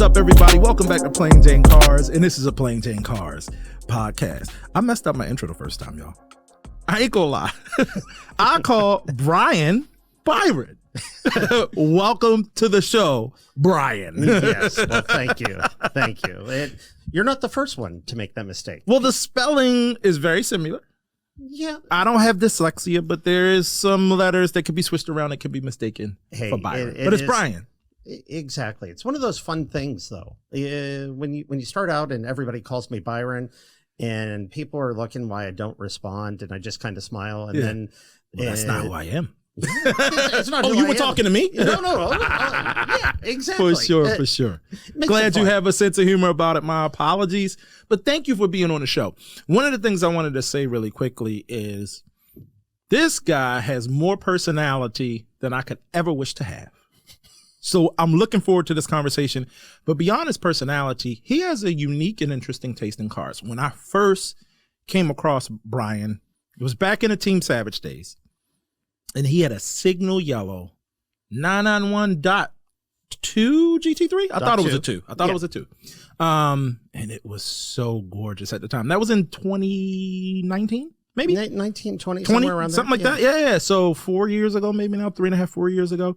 up, everybody? Welcome back to Plain Jane Cars, and this is a Plain Jane Cars podcast. I messed up my intro the first time, y'all. I ain't gonna lie. I call Bryon Byron. Welcome to the show, Bryon. Yes, well, thank you. Thank you. You're not the first one to make that mistake. Well, the spelling is very similar. Yeah. I don't have dyslexia, but there is some letters that could be switched around that could be mistaken for Byron. But it's Bryon. Exactly. It's one of those fun things, though. When you start out and everybody calls me Byron, and people are looking why I don't respond, and I just kind of smile, and then that's not who I am. It's not you were talking to me? No. Yeah, exactly. For sure. Glad you have a sense of humor about it. My apologies, but thank you for being on the show. One of the things I wanted to say really quickly is this guy has more personality than I could ever wish to have. So I'm looking forward to this conversation. But beyond his personality, he has a unique and interesting taste in cars. When I first came across Bryon, it was back in the Team Savage days. And he had a signal yellow 991.2 GT3. I thought it was a 2. It was a 2. And it was so gorgeous at the time. That was in 2019, maybe 1920, somewhere around there. Something like that. Yeah. So 4 years ago, maybe now 3.5, 4 years ago.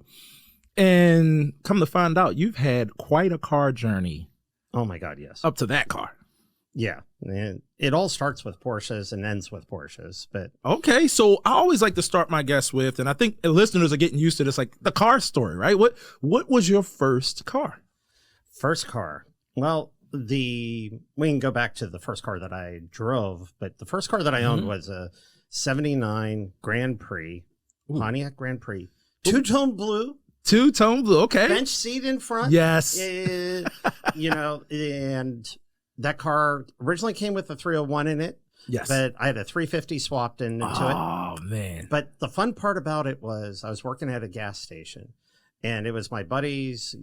And come to find out, you've had quite a car journey. Oh my God, yes. Up to that car. Yeah. And it all starts with Porsches and ends with Porsches. But okay, so I always like to start my guests with, and I think listeners are getting used to this, like the car story, right? What was your first car? First car. Well, we can go back to the first car that I drove, but the first car that I owned was a 79 Grand Prix, Pontiac Grand Prix, two-tone blue. Two-tone blue, okay. Bench seat in front. Yes. And that car originally came with a 301 in it. Yes. But I had a 350 swapped into it. Oh, man. But the fun part about it was I was working at a gas station, and it was my buddy's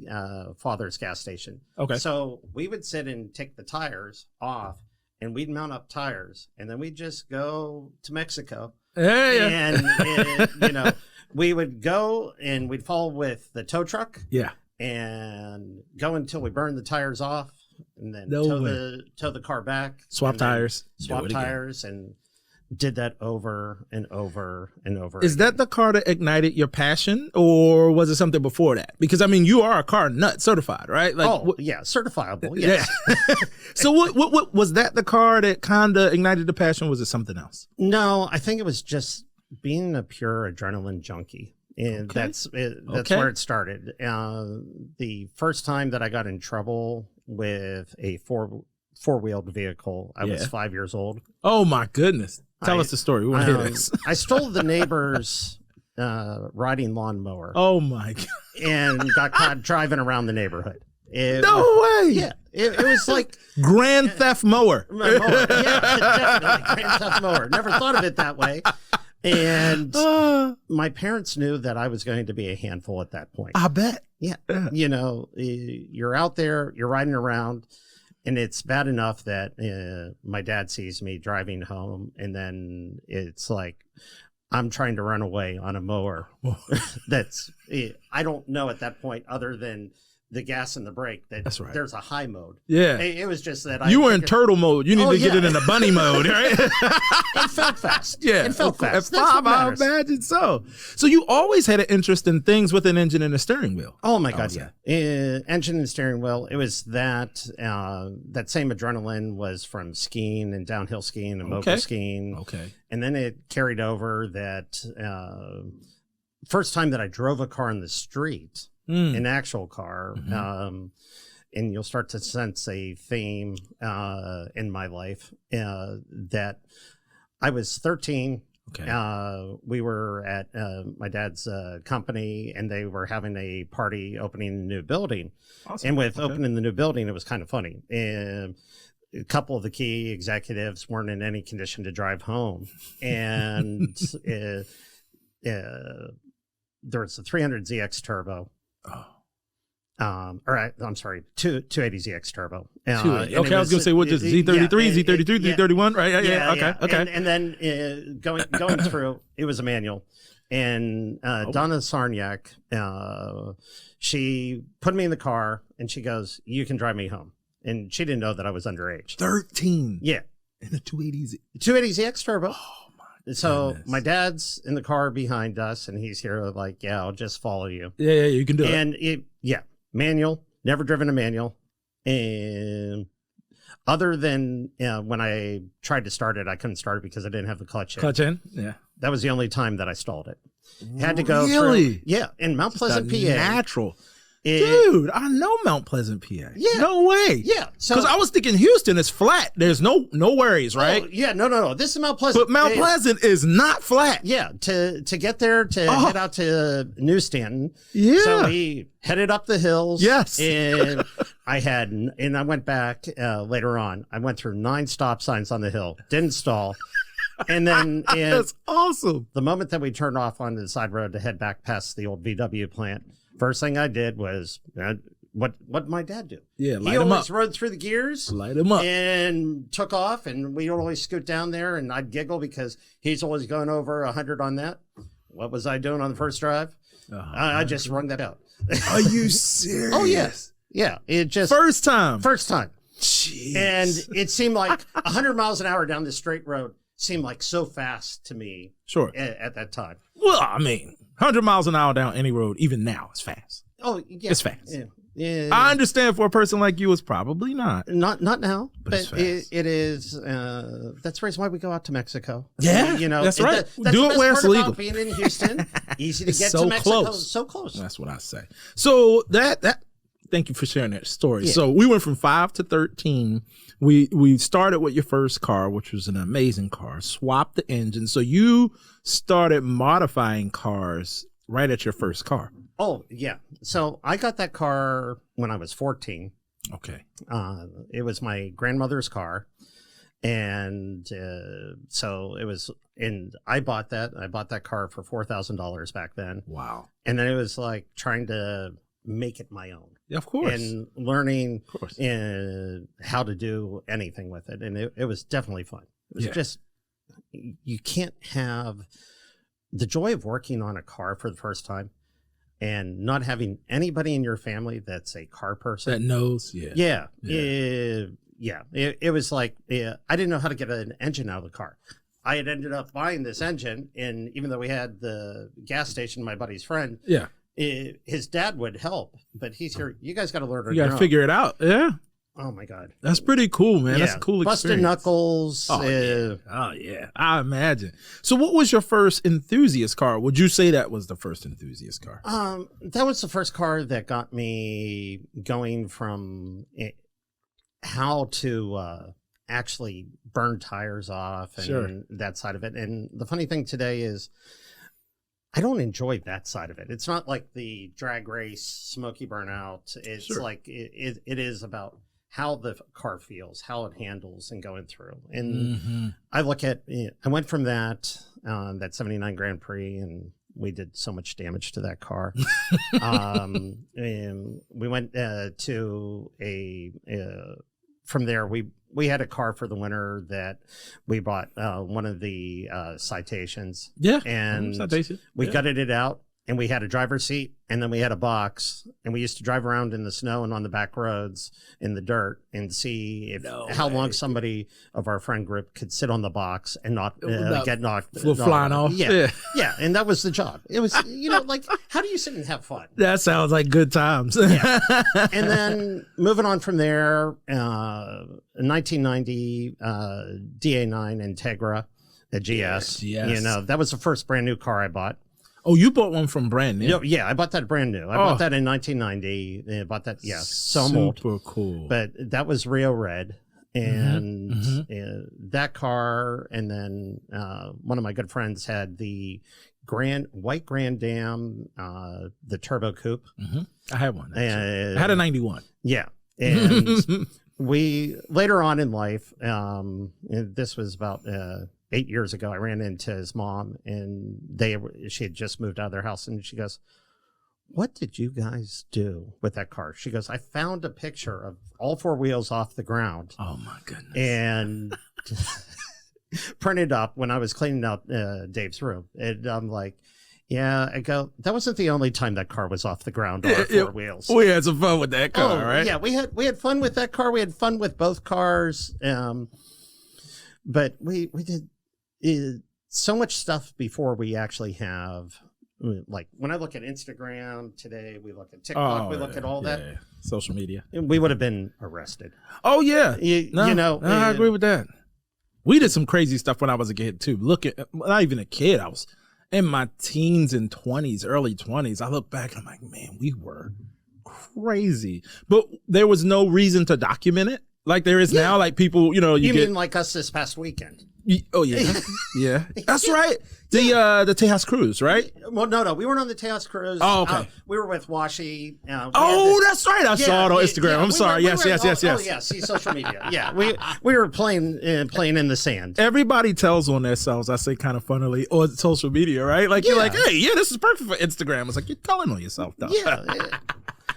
father's gas station. Okay. So we would sit and take the tires off, and we'd mount up tires, and then we'd just go to Mexico. Yeah. And, we would go and we'd follow with the tow truck. Yeah. And go until we burned the tires off, and then tow the car back. Swap tires. And did that over and over and over. Is that the car that ignited your passion, or was it something before that? Because, I mean, you are a car nut certified, right? Like, certifiable, yes. Yeah. So what was that the car that kind of ignited the passion, or was it something else? No, I think it was just being a pure adrenaline junkie. And that's where it started. The first time that I got in trouble with a four-wheeled vehicle, I was 5 years old. Oh my goodness. Tell us the story. We want to hear this. I stole the neighbor's riding lawnmower. Oh my God. And got caught driving around the neighborhood. No way. Yeah. It was like Grand Theft Mower. Yeah, definitely. Grand Theft Mower. Never thought of it that way. And my parents knew that I was going to be a handful at that point. I bet. Yeah. You're out there, you're riding around, and it's bad enough that my dad sees me driving home, and then it's like I'm trying to run away on a mower. I don't know at that point, other than the gas and the brake, that's right. There's a high mode. Yeah. It was just that you were in turtle mode. You need to get it in the bunny mode, right? It felt fast. Yeah. It felt fast. At 5, I imagine so. So you always had an interest in things with an engine and a steering wheel. Oh my God, yeah. Engine and steering wheel. It was that same adrenaline was from skiing and downhill skiing and mogul skiing. Okay. And then it carried over that first time that I drove a car in the street. An actual car, and you'll start to sense a theme in my life that I was 13. Okay. We were at my dad's company, and they were having a party opening a new building. Awesome. And with opening the new building, it was kind of funny. And a couple of the key executives weren't in any condition to drive home, and there was a 300ZX turbo. I'm sorry, 280ZX turbo. Okay, I was going to say, what, just Z33, Z32, Z31, right? Yeah, okay. And then going through, it was a manual. And Donna Sarniak, she put me in the car and she goes, "You can drive me home." And she didn't know that I was underage. 13. Yeah. In a 280Z. 280ZX turbo. Oh, my So goodness. my dad's in the car behind us and he's here like, "Yeah, I'll just follow you." Yeah, you can do it. And manual, never driven a manual. And other than when I tried to start it, I couldn't start it because I didn't have the clutch in. Clutch in? Yeah. That was the only time that I stalled it. Had to go really? through. Yeah, in Mount Pleasant, PA. Natural. Dude, I know Mount Pleasant, PA. Yeah. No way. Yeah. Because I was thinking Houston is flat. There's no worries, right? Oh, yeah, no. This is Mount Pleasant. But Mount Pleasant is not flat. Yeah, to get there, to head out to New Stanton. Yeah. So we headed up the hills. Yes. And I went back later on. I went through 9 stop signs on the hill. Didn't stall. And then that's awesome. The moment that we turned off onto the side road to head back past the old VW plant, first thing I did was what my dad do. Yeah, light he him always up. rode through the gears, Light him up, and took off. And we'd always scoot down there, and I'd giggle because he's always going over 100 on that. What was I doing on the first drive? I just rung that out. Are you serious? Oh yes, yeah. It just first time. Jeez. And it seemed like 100 miles an hour down this straight road seemed like so fast to me. Sure. At that time. Well, I mean, 100 miles an hour down any road, even now, is fast. Oh, yeah. It's fast. Yeah. I understand for a person like you, it's probably not. Not now, but it is. That's the reason why we go out to Mexico. Yeah, that's right. Do it where it's legal. Being in Houston, easy to get so to Mexico. Close. So close. That's what I say. So that. Thank you for sharing that story. Yeah. So we went from 5 to 13. We started with your first car, which was an amazing car. Swapped the engine. So you started modifying cars right at your first car. Oh yeah. So I got that car when I was 14. Okay. It was my grandmother's car, and so it was. And I bought that. I bought that car for $4,000 back then. Wow. And then it was like trying to make it my own. Yeah, of course. And learning how to do anything with it. And it was definitely fun. It was just, you can't have the joy of working on a car for the first time and not having anybody in your family that's a car person. That knows, Yeah. It was like, I didn't know how to get an engine out of the car. I had ended up buying this engine, and even though we had the gas station, my buddy's friend, his dad would help, but he's here. You guys got to learn. You got to figure it out. Yeah. Oh my God. That's pretty cool, man. That's a cool experience. Busted knuckles. Oh yeah. I imagine. So what was your first Enthusiast car? Would you say that was the first Enthusiast car? That was the first car that got me going from how to actually burn tires off and that side of it. And the funny thing today is I don't enjoy that side of it. It's not like the drag race, smoky burnout. It's like it is about how the car feels, how it handles and going through. And I look at, I went from that 79 Grand Prix, and we did so much damage to that car. And we went to from there, we had a car for the winter that we bought one of the Citations. Yeah. And Citation. We gutted it out, and we had a driver's seat, and then we had a box, and we used to drive around in the snow and on the back roads in the dirt and see how long somebody of our friend group could sit on the box and not get knocked flying off. Yeah. And that was the job. It was, like, how do you sit and have fun? That sounds like good times. And then moving on from there, in 1990, DA9 Integra, the GS. Yes. That was the first brand new car I bought. Oh, you bought one from brand new? Yeah, I bought that brand new. I bought that in 1990. I bought that, so I'm old. Super cool. But that was Rio Red. And that car, and then one of my good friends had the white Grand Dam, the Turbo Coupe. I had one. I had a 91. Yeah. And we, later on in life, this was about 8 years ago, I ran into his mom, and she had just moved out of their house, and she goes, "What did you guys do with that car?" She goes, "I found a picture of all four wheels off the ground." Oh my goodness. And printed up when I was cleaning out Dave's room. And I'm like, Yeah, I go, that wasn't the only time that car was off the ground on four wheels. We had some fun with that car, right? Yeah, we had fun with that car. We had fun with both cars. But we did so much stuff before we actually have, like, when I look at Instagram today, we look at TikTok, we look at all that. Yeah. Social media. We would have been arrested. Oh, yeah. I agree with that. We did some crazy stuff when I was a kid, too. Not even a kid. I was in my teens and 20s, early 20s. I look back and I'm like, man, we were crazy. But there was no reason to document it like there is now. Like people, you mean like us this past weekend? Oh, yeah. Yeah. That's right. The Tejas cruise, right? Well, no. We weren't on the Tejas cruise. Oh, okay. We were with Washi. That's right. I saw it on Instagram. I'm sorry. Yes. Oh, yeah. See, social media. Yeah. We were playing in the sand. Everybody tells on themselves, I say kind of funnily, or social media, right? Like, you're like, hey, yeah, this is perfect for Instagram. It's like, you're telling on yourself, though. Yeah.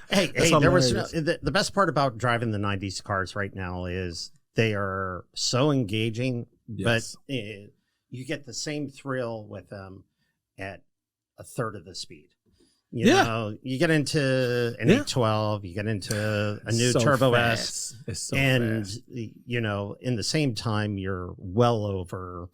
Hey, there was the best part about driving the 90s cars right now is they are so engaging, but you get the same thrill with them at a third of the speed. You know, you get into an 812, you get into a new Turbo S, and in the same time, you're well over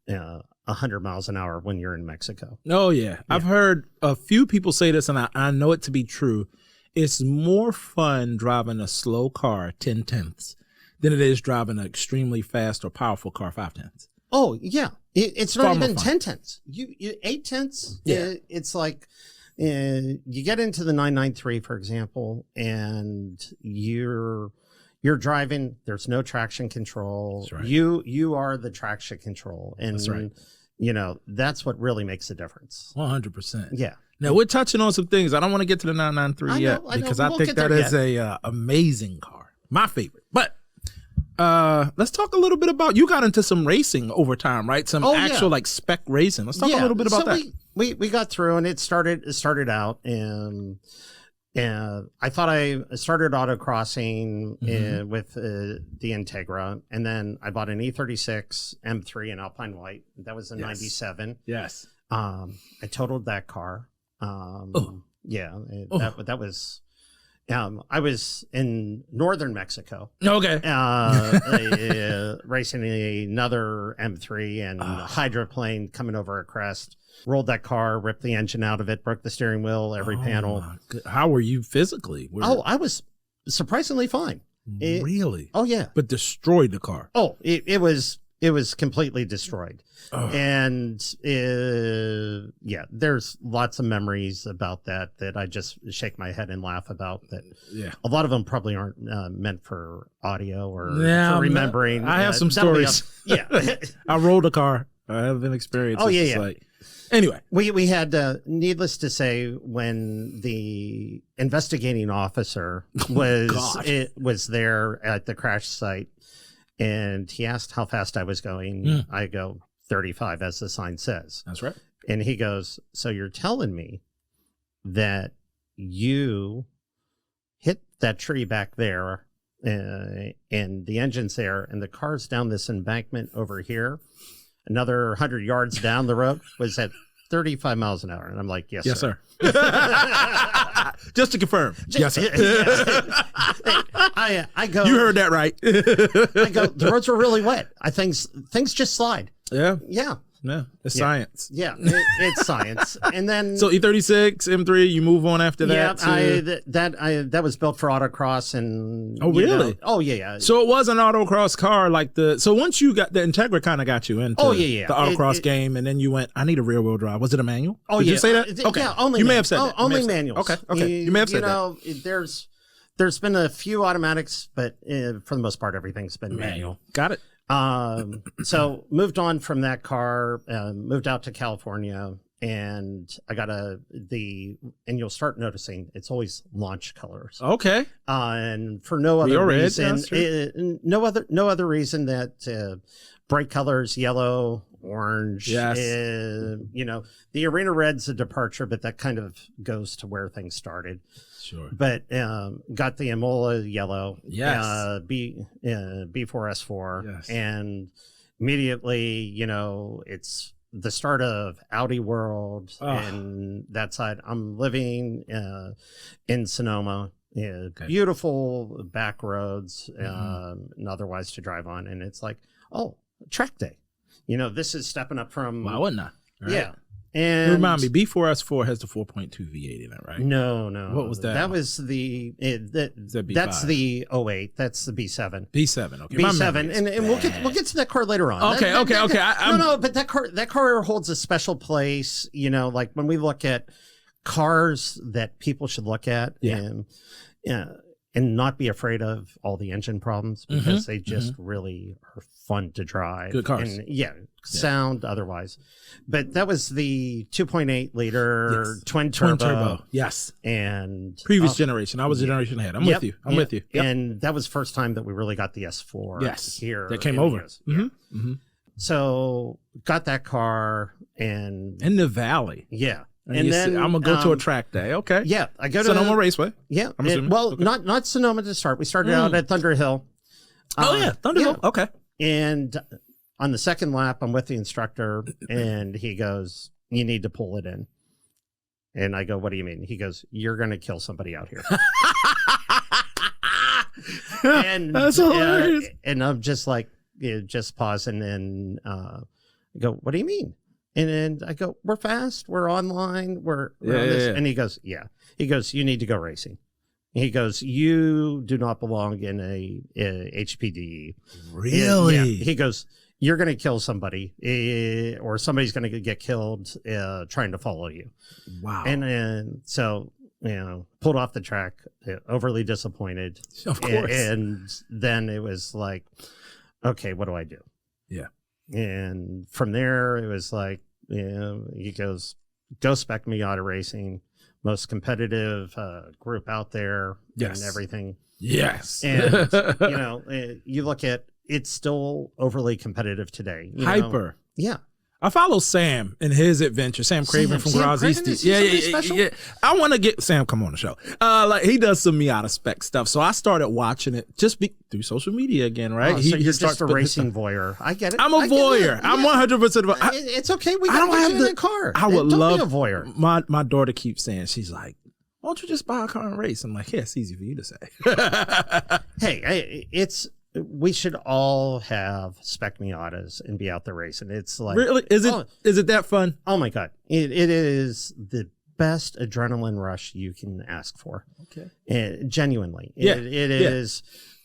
100 miles an hour when you're in Mexico. Oh, yeah. I've heard a few people say this, and I know it to be true. It's more fun driving a slow car 10/10 than it is driving an extremely fast or powerful car 5/10. Oh, yeah. It's not even 10/10. You 8/10. Yeah. It's like you get into the 993, for example, and you're driving. There's no traction control. That's right. You are the traction control, and that's right. That's what really makes a difference. 100%. Yeah. Now we're touching on some things. I don't want to get to the 993 yet because I think that is a amazing car, my favorite. But let's talk a little bit about, you got into some racing over time, right? Some actual like spec racing. Let's talk a little bit about that. We got through, and it started out, and I thought I started autocrossing with the Integra, and then I bought an E36 M3 in Alpine White. That was in 97. Yes. I totaled that car. That was. I was in northern Mexico. Okay. Racing another M3 and a hydroplane coming over a crest. Rolled that car, ripped the engine out of it, broke the steering wheel, every panel. How were you physically? I was surprisrisingly fine. Really? Oh, yeah. But destroyed the car. Oh, it was completely destroyed. And there's lots of memories about that I just shake my head and laugh about. That a lot of them probably aren't meant for audio or for remembering. I have some stories. I rolled a car. I have an experience. Anyway, we had needless to say, when the investigating officer was there at the crash site, and he asked how fast I was going. I go 35, as the sign says. That's right. And he goes, so you're telling me that you hit that tree back there, and the engine's there, and the car's down this embankment over here, another 100 yards down the road, was at 35 miles an hour. And I'm like, yes, sir. Just to confirm. Yes, sir. I go. You heard that right. I go, the roads were really wet. Things just slide. Yeah. Yeah. Yeah. It's science. Yeah. It's science. And then. So E36, M3, you move on after that? Yeah. That was built for autocross. And. Oh, really? Oh, yeah. So it was an autocross car so once you got the Integra, kind of got you into the autocross game, and then you went, I need a rear wheel drive. Was it a manual? Oh, Did you say that? Okay. Yeah, only you may have said that. Only manuals. Okay. You may have said that. There's been a few automatics, but for the most part, everything's been manual. Got it. So moved on from that car, moved out to California, and I got and you'll start noticing it's always launch colors. Okay. And for no other reason, no other reason that bright colors, yellow, orange. Yes. The Arena Red's a departure, but that kind of goes to where things started. Sure. But got the Imola yellow. Yes. B4S4. Yes. And immediately, the start of Audi World and that side. I'm living in Sonoma. Beautiful back roads and otherwise to drive on. And it's like, oh, track day. You know, this is stepping up from... Why wouldn't I? Right. Yeah. And remind me, B4S4 has the 4.2 V8 in it, right? No. What was that? That was the that's the 08. That's the B7. B7. Okay. B7, and we'll get to that car later on. Okay. But that car holds a special place. You know, like when we look at cars that people should look at, and not be afraid of all the engine problems because they just really are fun to drive. Good cars. And sound otherwise. But that was the 2.8 liter twin turbo. Yes. And previous generation. I was a generation ahead. I'm with you. I'm with you. Yep. And that was the first time that we really got the S4 here. That came over. So got that car and in the valley. Yeah. And then I'm gonna go to a track day. Okay. Yeah, I go to Sonoma Raceway. Yeah. Not Sonoma to start. We started out at Thunder Hill. Thunder Hill. Okay. And on the second lap, I'm with the instructor, and he goes, "You need to pull it in." And I go, "What do you mean?" He goes, "You're going to kill somebody out here." And that's hilarious. And I'm just like, just pausing, and I go, "What do you mean?" And I go, "We're fast. We're online. We're on this." And he goes, "Yeah." He goes, "You need to go racing." He goes, "You do not belong in a HPD." Really? Yeah. He goes, "You're going to kill somebody, or somebody's going to get killed trying to follow you." Wow. And so, pulled off the track, overly disappointed. Of course. And then it was like, okay, what do I do? Yeah. And from there, it was like, he goes, "Go spec Miata Racing, most competitive group out there," and everything. Yes. And, you look at, it's still overly competitive today. Hyper. Yeah. I follow Sam in his adventure. Sam Craven from Garage East. Yeah. I want to get Sam come on the show. Like he does some Miata spec stuff, so I started watching it through social media again, right? So you're just a racing voyeur. I get it. I'm a voyeur. I'm 100%. It's okay. We don't have the car. I would love be a voyeur. My daughter keeps saying, she's like, "Why don't you just buy a car and race?" I'm like, "Yeah, it's easy for you to say." Hey, we should all have spec Miatas and be out there racing. It's like, really? Is it that fun? Oh my God. It is the best adrenaline rush you can ask for. Okay. Genuinely. It is.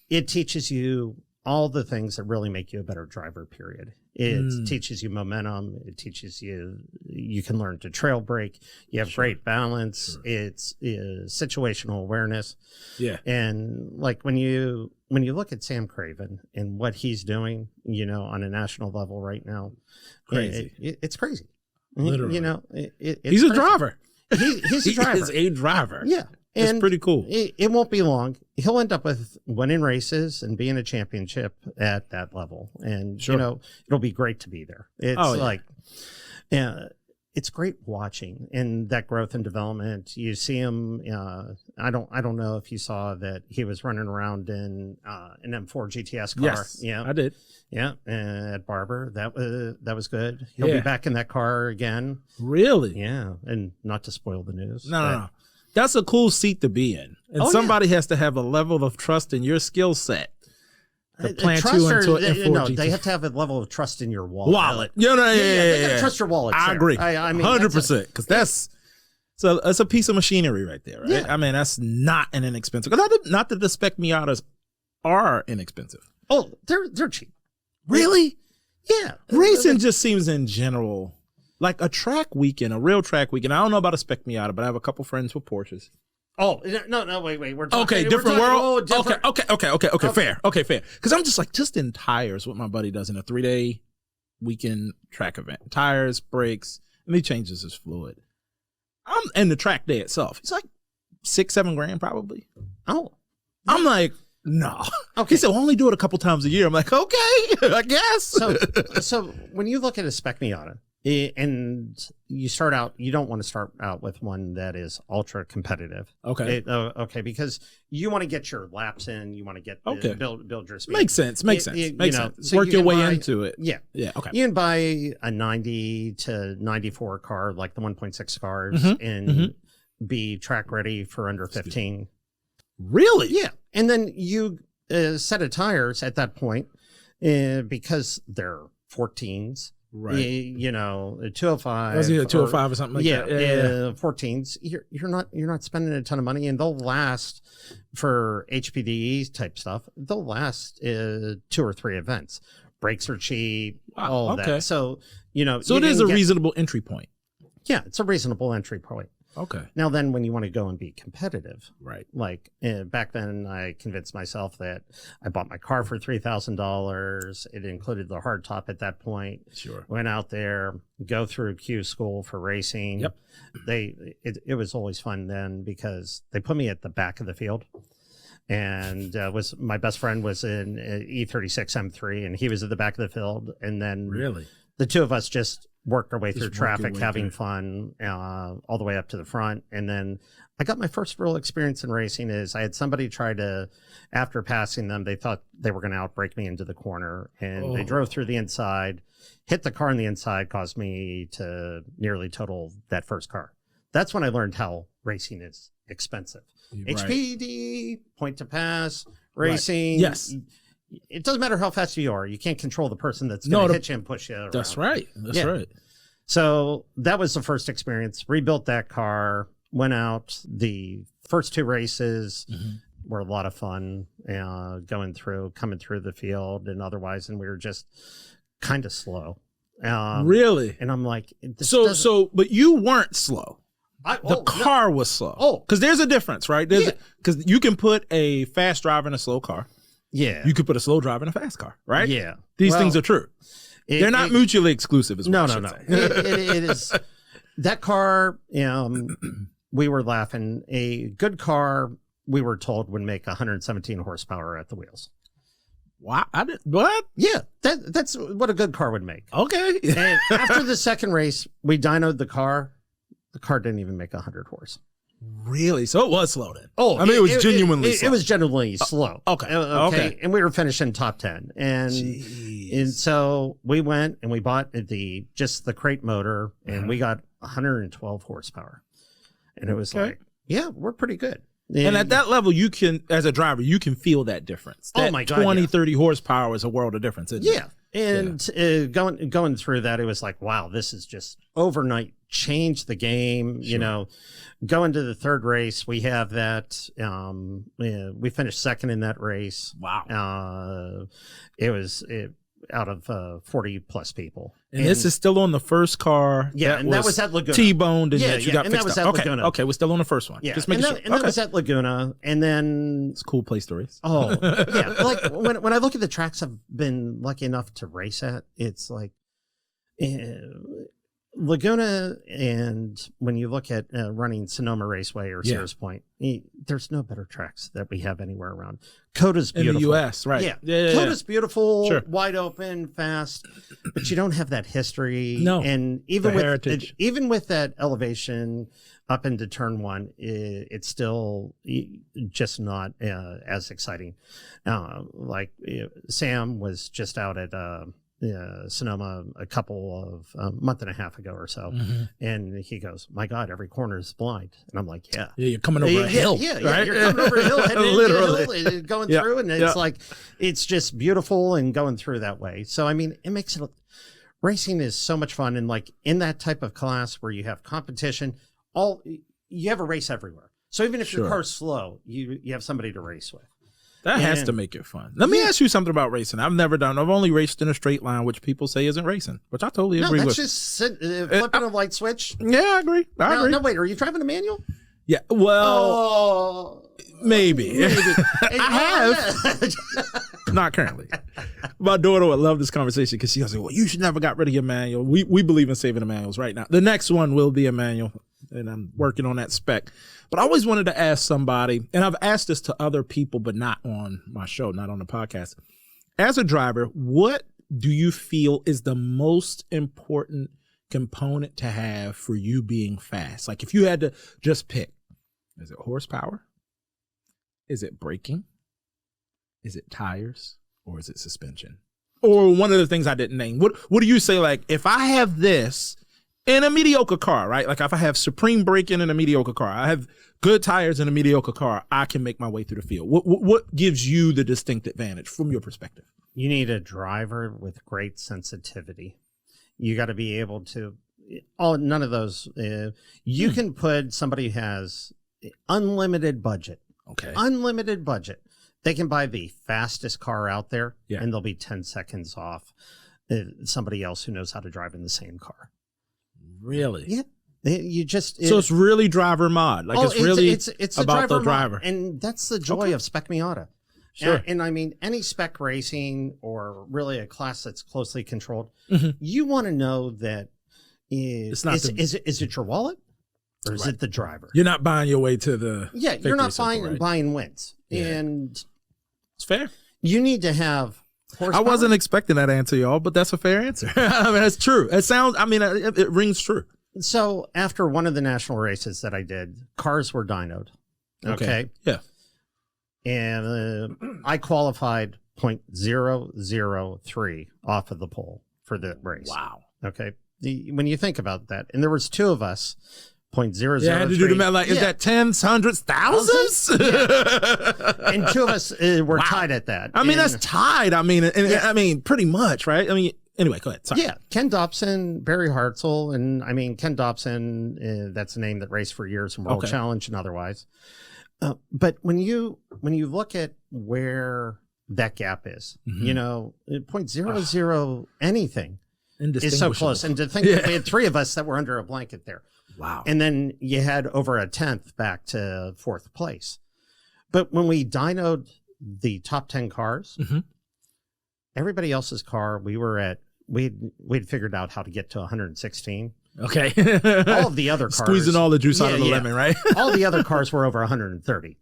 It teaches you all the things that really make you a better driver, period. It teaches you momentum. It teaches you can learn to trail brake. You have great balance. It's situational awareness. Yeah. And like when you look at Sam Craven and what he's doing, on a national level right now, crazy. It's crazy. Literally. It's he's a driver. He's a driver. He is a driver. Yeah. It's pretty cool. It won't be long. He'll end up with winning races and being a championship at that level. And, it'll be great to be there. It's it's great watching and that growth and development. You see him. I don't know if you saw that he was running around in an M4 GTS car. Yes, I did. Yeah, at Barber. That was good. He'll be back in that car again. Really? Yeah, and not to spoil the news. No. That's a cool seat to be in. And somebody has to have a level of trust in your skill set to plant you into an M4 GTS. They have to have a level of trust in your wallet. They gotta trust your wallet. I agree. I mean, 100%. Because that's a piece of machinery right there, right? Yeah. I mean, that's not an inexpensive. Not that the spec Miatas are inexpensive. Oh, they're cheap. Really? Yeah. Racing just seems in general like a track weekend, a real track weekend. I don't know about a spec Miata, but I have a couple friends with Porsches. Oh, no, wait. We're talking, different world. Okay, fair. Because I'm just in tires, what my buddy does in a 3-day weekend track event. Tires, brakes, and he changes his fluid. And the track day itself, it's like $6-7 grand probably. Oh. I'm like, no. Okay. He said, "We'll only do it a couple times a year." I'm like, okay, I guess. So when you look at a spec Miata, And you start out, you don't want to start out with one that is ultra competitive. Okay. Okay. Because you want to get your laps in, you want to get build your speed. Makes sense. Makes sense. Work your way into it. Yeah. Yeah. Okay. You can buy a 90 to 94 car, like the 1.6 cars, and be track ready for under 15. Really? Yeah. And then you set of tires at that point, because they're 14s. Right. You know, 205. Was it a 205 or something like that? Yeah. 14s. You're not spending a ton of money, and they'll last for HPDE type stuff. They'll last 2 or 3 events. Brakes are cheap. Wow, all of that. So So it is a reasonable entry point. Yeah, it's a reasonable entry point. Okay. Now then, when you want to go and be competitive, right? Like back then, I convinced myself that I bought my car for $3,000. It included the hard top at that point. Sure. Went out there, go through Q school for racing. Yep. It was always fun then because they put me at the back of the field, and was my best friend was in E36 M3, and he was at the back of the field, and then really the two of us just worked our way through traffic, having fun, all the way up to the front. And then I got my first real experience in racing is I had somebody try to, after passing them, they thought they were going to outbrake me into the corner, and they drove through the inside, hit the car on the inside, caused me to nearly total that first car. That's when I learned how racing is expensive. Right. HPD, point to pass, racing. Right. Yes. It doesn't matter how fast you are. You can't control the person that's going to hit you and push you around. That's right. That's right. So that was the first experience. Rebuilt that car, went out. The first 2 races were a lot of fun, coming through the field and otherwise. And we were just kind of slow. Really? And I'm like, but you weren't slow. The car was slow. Oh, because there's a difference, right? Because you can put a fast driver in a slow car. Yeah. You could put a slow driver in a fast car, right? Yeah. These things are true. They're not mutually exclusive as well. No. It is. That car, we were laughing. A good car, we were told, would make 117 horsepower at the wheels. Wow. What? Yeah. That's what a good car would make. Okay. And after the second race, we dynoed the car. The car didn't even make 100 horse. Really? So it was slow then? Oh, I mean, it was genuinely slow. It was genuinely slow. Okay. And we were finishing top 10. And so we went and we bought the crate motor, and we got 112 horsepower. And it was like, yeah, we're pretty good. And at that level, you can, as a driver, you can feel that difference. That 20, 30 horsepower is a world of difference, isn't it? And going through that, it was like, wow, this is just overnight changed the game. Sure. Going to the third race, we have that. We finished second in that race. Wow. It was out of 40 plus people. And this is still on the first car. Yeah, that was at Laguna. T-boned and you got fixed that was up. at Laguna. Okay, we're still on the first one. Yeah, just making sure. And that was at Laguna. And then it's a cool place to race. Oh, yeah. Like when I look at the tracks I've been lucky enough to race at, it's like Laguna, and when you look at running Sonoma Raceway or Sears Point, there's no better tracks that we have anywhere around. Coda's beautiful. In the U.S., right. Yeah. Coda's beautiful, wide open, fast, but you don't have that history. No. And even with that elevation up into turn 1, it's still just not as exciting. Like Sam was just out at Sonoma a month and a half ago or so, and he goes, "My God, every corner is blind." And I'm like, "Yeah, you're coming over a hill, right? You're coming over a hill, literally going through, and it's like it's just beautiful and going through that way." So I mean, it makes it. Racing is so much fun, and like in that type of class where you have competition, you have a race everywhere. So even if your car's slow, you have somebody to race with. That has to make it fun. Let me ask you something about racing. I've only raced in a straight line, which people say isn't racing, which I totally agree with. No, that's just flipping a light switch. Yeah, I agree. I agree. No, wait, are you driving a manual? Yeah, well, maybe. I have. Not currently. My daughter would love this conversation because she goes, "Well, you should never got rid of your manual." We believe in saving the manuals right now. The next one will be a manual, and I'm working on that spec. But I always wanted to ask somebody, and I've asked this to other people, but not on my show, not on the podcast. As a driver, what do you feel is the most important component to have for you being fast? Like if you had to just pick, is it horsepower? Is it braking? Is it tires? Or is it suspension? Or one of the things I didn't name. What do you say, like, if I have this in a mediocre car, right? Like if I have supreme braking in a mediocre car, I have good tires in a mediocre car, I can make my way through the field. What gives you the distinct advantage from your perspective? You need a driver with great sensitivity. You got to be able to, none of those, you can put somebody who has unlimited budget. Okay. Unlimited budget. They can buy the fastest car out there, yeah, and they'll be 10 seconds off somebody else who knows how to drive in the same car. Really? Yeah. You just so it's really driver mod. Like it's really it's about the driver. And that's the joy of Spec Miata. Sure. And I mean, any spec racing or really a class that's closely controlled, mm-hmm, you want to know that is it your wallet or is it the driver? You're not buying your way to the you're not circle, buying wins. Yeah. And it's fair. You need to have horsepower. I wasn't expecting that answer, y'all, but that's a fair answer. I mean, that's true. It sounds, I mean, it rings true. So after one of the national races that I did, cars were dynoed. Okay. Yeah. And I qualified 0.003 off of the pole for the race. Wow. Okay. When you think about that, and there was two of us, 0.003. Yeah, I had to do the math. Like, is that tens, hundreds, thousands? Yeah. And two of us were tied at that. I mean, that's tied. I mean, I mean, pretty much, right? I mean, anyway, go ahead. Sorry. Yeah, Ken Dobson, Barry Hartzell, and I mean, Ken Dobson, that's a name that raced for years in World Challenge and otherwise. But when you look at where that gap is, mm-hmm, you know, 0.00 anything is so close. And to think that we had three of us that were under a blanket there. Wow. And then you had over a 10th back to fourth place. But when we dynoed the top 10 cars, mm-hmm, everybody else's car, we'd figured out how to get to 116. Okay. All of the other cars. Squeezing all the juice out of the lemon, right? All the other cars were over 130.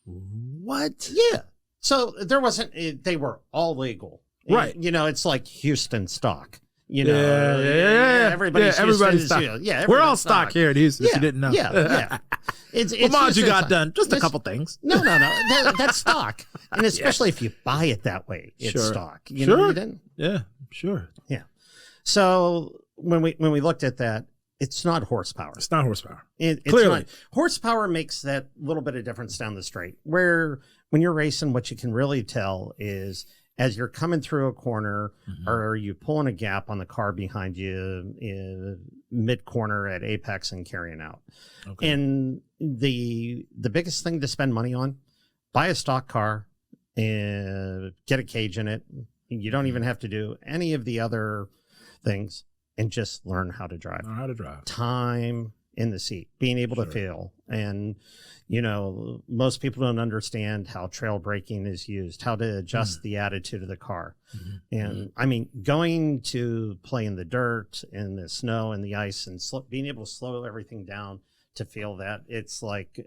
What? Yeah. So there wasn't, they were all legal. Right. You know, it's like Houston stock. You know, everybody's stock. We're all stock here at Houston, if you didn't know. Yeah. It's what mods you got done? Just a couple things. No. That's stock. And especially if you buy it that way, it's stock. You know, you didn't? Yeah, sure. Yeah. So when we looked at that, it's not horsepower. It's not horsepower. It's clearly not. Horsepower makes that little bit of difference down the straight. Where when you're racing, what you can really tell is as you're coming through a corner, mm-hmm, or are you pulling a gap on the car behind you in mid corner at apex and carrying out. Okay. And the biggest thing to spend money on, buy a stock car and get a cage in it. You don't even have to do any of the other things and just learn how to drive. Learn how to drive. Time in the seat, being able to feel. And, you know, most people don't understand how trail braking is used, how to adjust the attitude of the car. Mm-hmm. And I mean, going to play in the dirt and the snow and the ice and being able to slow everything down to feel that. It's like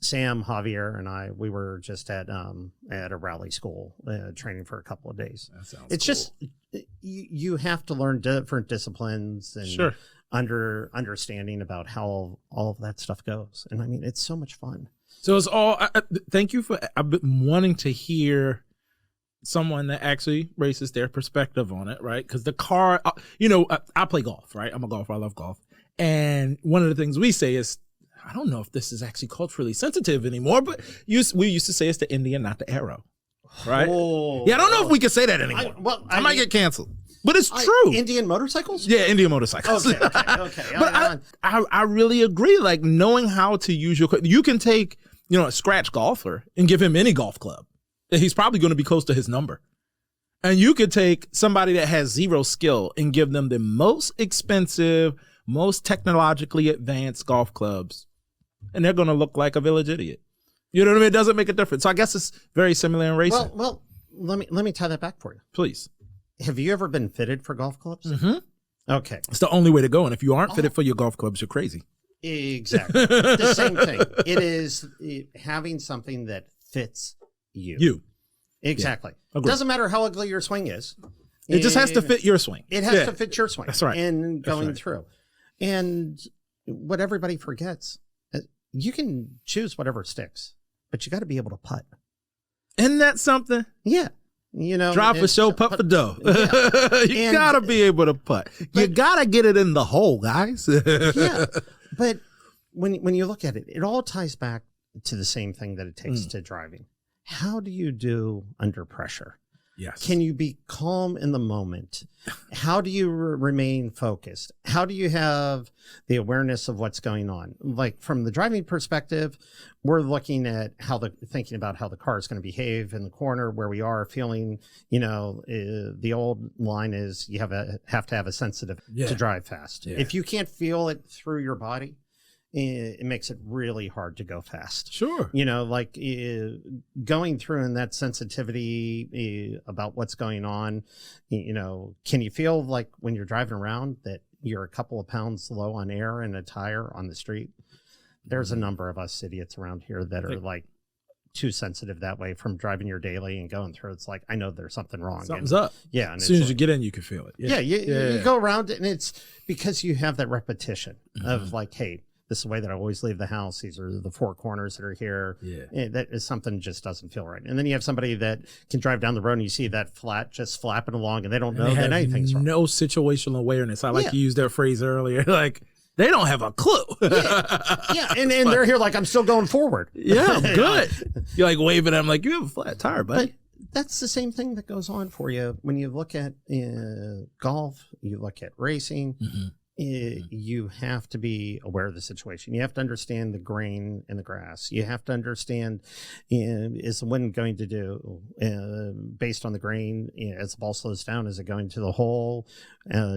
Sam, Javier, and I, we were just at a rally school training for a couple of days. That sounds cool. Just, you have to learn different disciplines and understanding about how all of that stuff goes. And I mean, it's so much fun. So it's all, thank you for, I've been wanting to hear someone that actually races their perspective on it, right? Because the car, you know, I play golf, right? I'm a golfer. I love golf. And one of the things we say is, I don't know if this is actually culturally sensitive anymore, but we used to say it's the Indian, not the arrow, right? Oh, yeah, I don't know if we can say that anymore. I might get canceled. But it's true. Indian motorcycles? Yeah, Indian motorcycles. Okay. But I really agree. Like knowing how to use you can take, you know, a scratch golfer and give him any golf club. He's probably going to be close to his number. And you could take somebody that has zero skill and give them the most expensive, most technologically advanced golf clubs. And they're going to look like a village idiot. You know what I mean? It doesn't make a difference. So I guess it's very similar in racing. Well, let me tie that back for you. Please. Have you ever been fitted for golf clubs? Mm-hmm. Okay. It's the only way to go. And if you aren't fitted for your golf clubs, you're crazy. Exactly. The same thing. It is having something that fits you. You. Exactly. Yeah. Doesn't matter how ugly your swing is. It just has to fit your swing. It has to fit your swing. That's right. And going through. And what everybody forgets, you can choose whatever sticks, but you got to be able to putt. Isn't that something? Yeah. You know, drive for show, putt for dough. Yeah. You got to be able to putt. You got to get it in the hole, guys. Yeah. But when you look at it, it all ties back to the same thing that it takes to driving. How do you do under pressure? Yes. Can you be calm in the moment? How do you remain focused? How do you have the awareness of what's going on? Like from the driving perspective, we're looking at thinking about how the car is going to behave in the corner where we are feeling, you know, the old line is you have to have a sensitive to drive fast. Yeah. If you can't feel it through your body, it makes it really hard to go fast. Sure. You know, like going through in that sensitivity about what's going on, you know, can you feel like when you're driving around that you're a couple of pounds low on air in a tire on the street? There's a number of us idiots around here that are like too sensitive that way from driving your daily and going through. It's like, I know there's something wrong. Something's up. Yeah. And as soon as you get in, you can feel it. Yeah. You go around and it's because you have that repetition of like, hey, this is the way that I always leave the house. These are the four corners that are here. Yeah. That is something just doesn't feel right. And then you have somebody that can drive down the road and you see that flat just flapping along and they don't know that anything's wrong. No situational awareness. I like to use that phrase earlier. Like they don't have a clue. Yeah. And they're here like, I'm still going forward. Yeah, good. You're like waving at them like you have a flat tire, buddy. But that's the same thing that goes on for you when you look at golf, you look at racing. You have to be aware of the situation. You have to understand the grain in the grass. You have to understand is the wind going to do based on the grain as the ball slows down, is it going to the hole,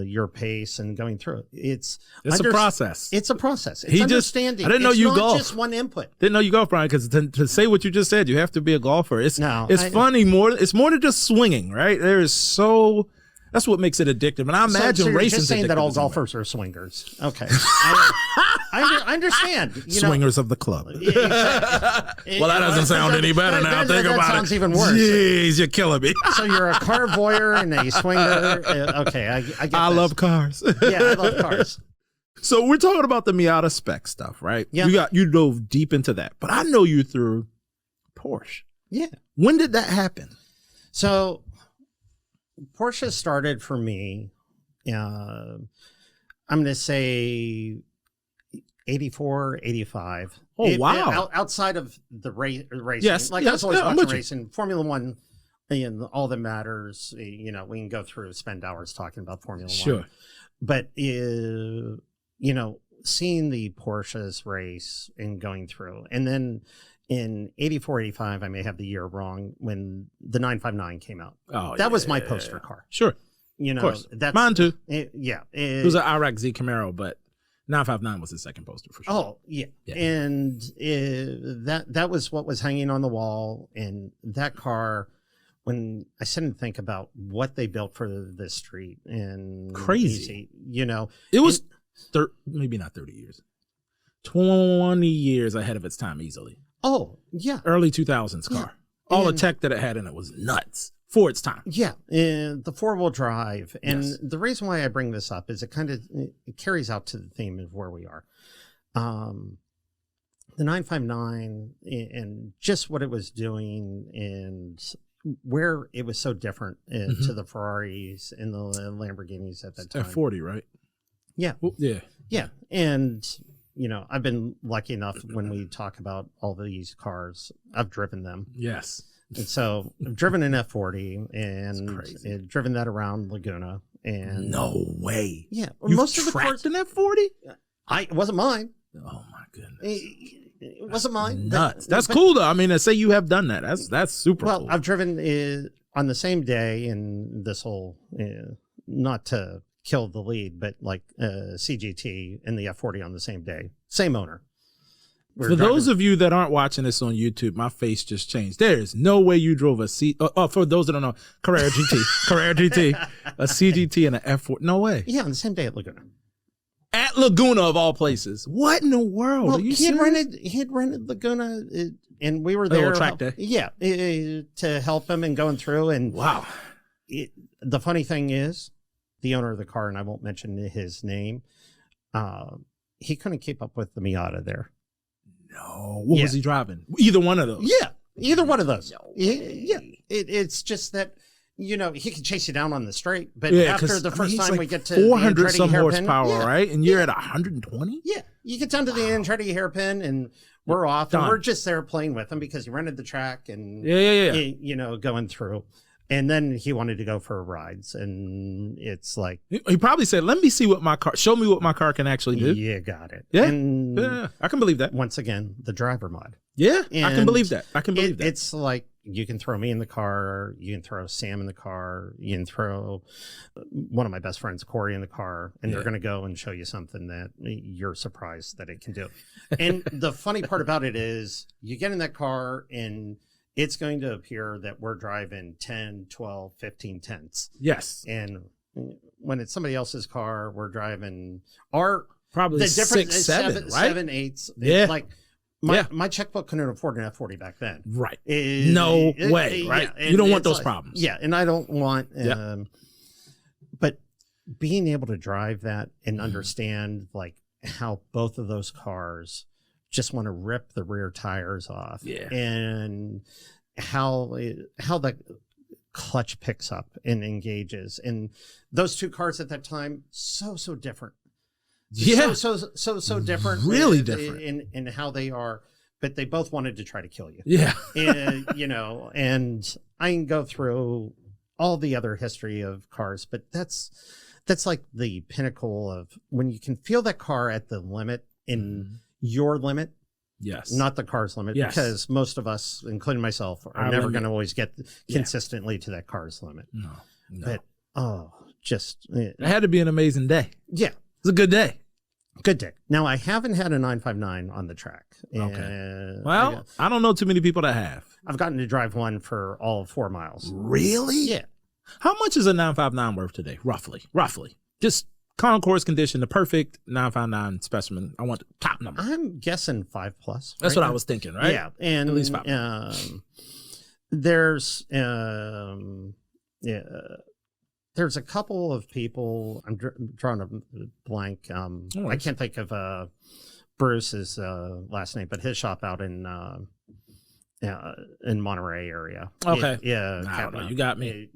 your pace and going through it. It's a process. It's a process. It's understanding. I didn't know you golf. Just one input. Didn't know you golf, Bryon, because to say what you just said, you have to be a golfer. It's funny more. It's more than just swinging, right? There is so. That's what makes it addictive. And I imagine racing. Just saying that all golfers are swingers. Okay. I understand. Swingers of the club. Exactly. Well, that doesn't sound any better now. Think about it. That sounds even worse. Jeez, you're killing me. So you're a car voyeur and a swinger. Okay, I get I this. love cars. Yeah, I love cars. So we're talking about the Miata spec stuff, right? Yeah. You dove deep into that. But I know you through Porsche. Yeah. When did that happen? So Porsche started for me, I'm going to say 84, 85. Oh, wow. Outside of the racing. Yes. Like I was always watching racing. Formula One, all that matters, we can go through, spend hours talking about Formula One. But, seeing the Porsches race and going through. And then in 84, 85, I may have the year wrong, when the 959 came out. That was my poster car. Sure. Of course. That's mine too. It was an Iraq Z Camaro, but 959 was the second poster for sure. Oh, yeah. And that was what was hanging on the wall. And that car, when I sit and think about what they built for this street, and crazy, it was maybe not 30 years, 20 years ahead of its time easily. Oh, yeah. Early 2000s car. All the tech that it had in it was nuts for its time. Yeah. And the four-wheel drive. And the reason why I bring this up is it carries out to the theme of where we are. The 959 and just what it was doing and where it was so different to the Ferraris and the Lamborghinis at that time. F40, right? Yeah. Yeah. Yeah. And I've been lucky enough when we talk about all these cars, I've driven them. Yes. And so I've driven an F40 and driven that around Laguna. And no way. Yeah. Most of the cars an F40? It wasn't mine. Oh my goodness. It wasn't mine. Nuts. That's cool though. I mean, to say you have done that. That's super cool. Well, I've driven on the same day in this whole, not to kill the lead, but like CGT and the F40 on the same day, same owner. For those of you that aren't watching this on YouTube, my face just changed. There is no way you drove a for those that don't know, Carrera GT, a CGT and an F40. No way. Yeah, on the same day at Laguna. At Laguna of all places. What in the world? Well, Are you he had rented Laguna, and we were there. Track day. Yeah, to help him and going through. And wow. the funny thing is, the owner of the car, and I won't mention his name, he couldn't keep up with the Miata there. No. What was he driving? Either one of those? Yeah, either one of those. No. Yeah. It's just that, you know, he can chase you down on the straight, but after the first time we get to 400 some horsepower, right? And you're at 120? Yeah. You get down to the Andretti hairpin and we're off. And we're just there playing with him because he rented the track and, you know, going through. And then he wanted to go for rides. And it's like... He probably said, let me see what my car... Show me what my car can actually do. You got it. Yeah. And I can believe that. Once again, the driver mod. Yeah, I can believe that. I can believe that. It's like you can throw me in the car. You can throw Sam in the car. You can throw one of my best friends, Corey, in the car. And they're going to go and show you something that you're surprised that it can do. And the funny part about it is you get in that car and... it's going to appear that we're driving 10, 12, 15 tenths. Yes. And when it's somebody else's car, we're driving our... probably the difference 6, 7, right? 7, 8. Yeah. Like my checkbook couldn't afford an F40 back then. Right. No way, right? Yeah. You don't want those problems. Yeah, and I don't want... but being able to drive that and understand like how both of those cars... just want to rip the rear tires off, and how the clutch picks up and engages, and those two cars at that time so different, so different, really different in how they are, but they both wanted to try to kill you, and you know, and I can go through all the other history of cars, but that's like the pinnacle of when you can feel that car at the limit in your limit, not the car's limit, because most of us, including myself, are never going to always get consistently to that car's limit. No. But it had to be an amazing day. Yeah, it's a good day. Good day. Now I haven't had a 959 on the track. Okay. Well, I don't know too many people that have. I've gotten to drive one for all of 4 miles. Really? Yeah. How much is a 959 worth today? Roughly. Just concourse condition, the perfect 959 specimen. I want the top number. I'm guessing 5+. That's what I was thinking, right? Yeah, and at least 5. There's there's a couple of people. I'm drawing a blank. I can't think of Bruce's last name, but his shop out in Monterey area. Okay. I don't know. You got me.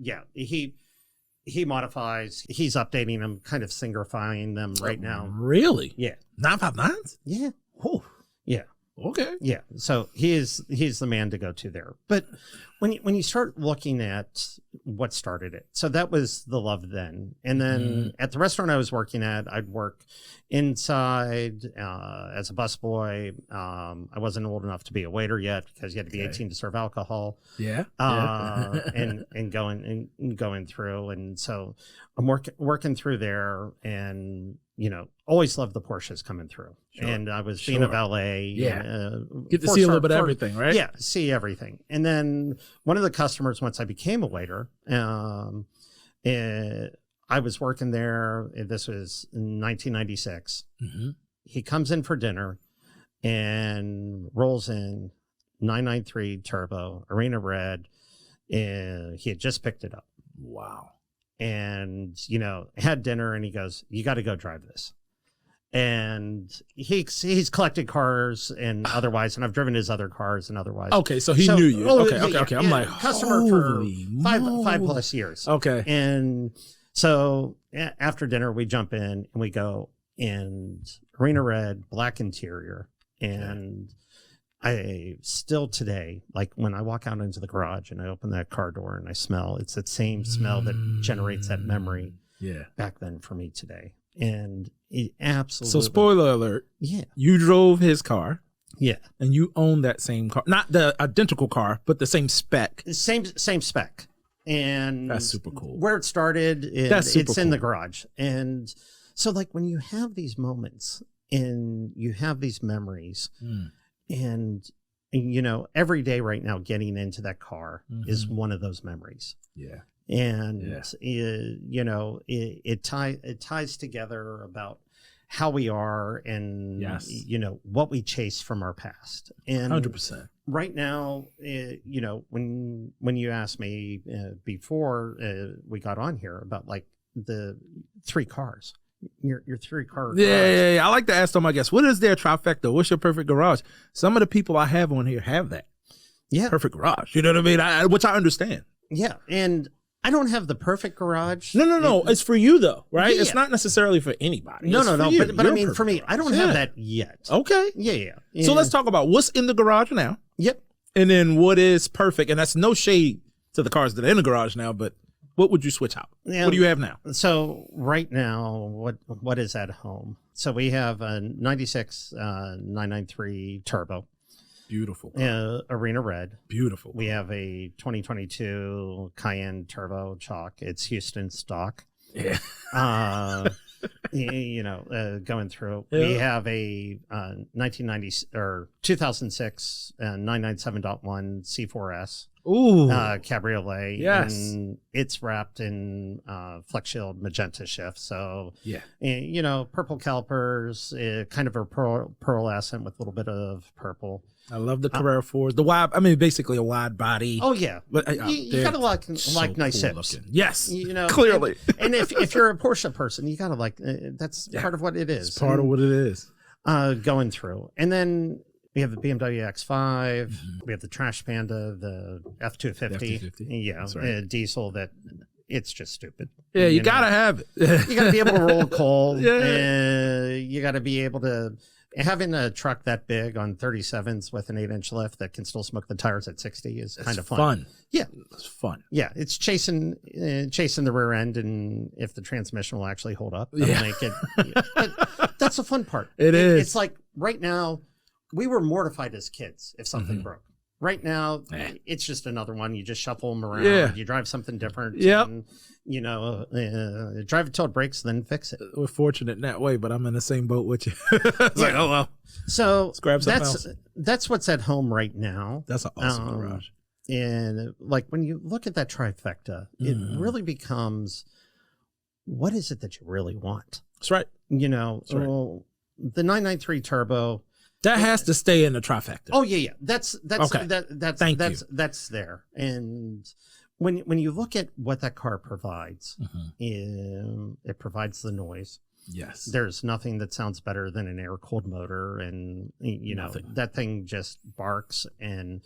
He modifies. He's updating them, kind of singerifying them right now. Really? Yeah. 959s? Yeah. Oh. Yeah. Okay. Yeah. So he's the man to go to there. But when you start looking at what started it, so that was the love then. And then at the restaurant I was working at, I'd work inside as a busboy. I wasn't old enough to be a waiter yet because you had to be 18 to serve alcohol. Yeah. And going through, and so I'm working through there, and always loved the Porsches coming through. Sure. And I was being a valet. Yeah. Get to see a little bit of everything, right? Yeah, see everything. And then one of the customers, once I became a waiter, I was working there. This was in 1996. Mm-hmm. He comes in for dinner and rolls in 993 turbo, arena red. And he had just picked it up. Wow. And, had dinner, and he goes, "You got to go drive this." And he's collected cars and otherwise, and I've driven his other cars and otherwise. Okay, so he knew you. Okay. I'm like, customer for 5+ years. Okay. And so after dinner, we jump in and we go, and arena red, black interior. And I still today, like when I walk out into the garage and I open that car door and I smell, it's that same smell that generates that memory back then for me today. And it absolutely. So spoiler alert. Yeah. You drove his car. Yeah. And you own that same car. Not the identical car, but the same spec. Same spec. And that's super cool. Where it started, it's in the garage. And so like when you have these moments and you have these memories and every day right now getting into that car is one of those memories. Yeah. And it ties together about how we are and, you know, what we chase from our past. And 100%. Right now, you know, when you asked me before we got on here about like the 3 cars, your 3-car garage. Yeah. I like to ask them, I guess, what is their trifecta? What's your perfect garage? Some of the people I have on here have that. Yeah. Perfect garage. You know what I mean? Which I understand. Yeah. And I don't have the perfect garage. No. It's for you though, right? Yeah. It's not necessarily for anybody. No. But I mean, for me, I don't have that yet. Okay. Yeah. So let's talk about what's in the garage now. Yep. And then what is perfect. And that's no shade to the cars that are in the garage now, but what would you switch out? Yeah. What do you have now? So right now, what is at home? So we have a 96 993 turbo. Beautiful. Arena red. Beautiful. We have a 2022 Cayenne turbo chalk. It's Houston stock. Yeah. You know, going through. Yeah. We have a 1990 or 2006 997.1 C4S. Ooh. Cabriolet. Yes. And it's wrapped in Flex Shield magenta shift. So, yeah. You know, purple calipers, kind of a pearl accent with a little bit of purple. I love the Carrera 4s. The wide, I mean, basically a wide body. Oh, yeah. But you got to like nice cool hips. Looking. Yes. You know, clearly. And if you're a Porsche person, you got to like, that's part of what it is. It's part of what it is. Going through. And then we have the BMW X5. Mm-hmm. We have the Trash Panda, the F250. F250. Yeah. Right. Diesel that it's just stupid. Yeah, you got to have it. You got to be able to roll coal. Yeah. You got to be able to. Having a truck that big on 37s with an 8-inch lift that can still smoke the tires at 60 is kind of fun. Yeah. It's fun. Yeah. It's chasing the rear end, and if the transmission will actually hold up, that'll make it. But that's the fun part. It is. It's like right now, we were mortified as kids if something broke. Right now, it's just another one. You just shuffle them around. Yeah. You drive something different. Yep. And, you know, drive it till it breaks, then fix it. We're fortunate in that way, but I'm in the same boat with you. It's like, oh, well. So let's grab something else. That's what's at home right now. That's an awesome garage. And like when you look at that trifecta, it really becomes, what is it that you really want? That's right. You know, well, the 993 turbo. That has to stay in the trifecta. Oh yeah. That's okay. That's there. And when you look at what that car provides, it provides the noise. Yes. There's nothing that sounds better than an air-cooled motor, and you know that thing just barks, and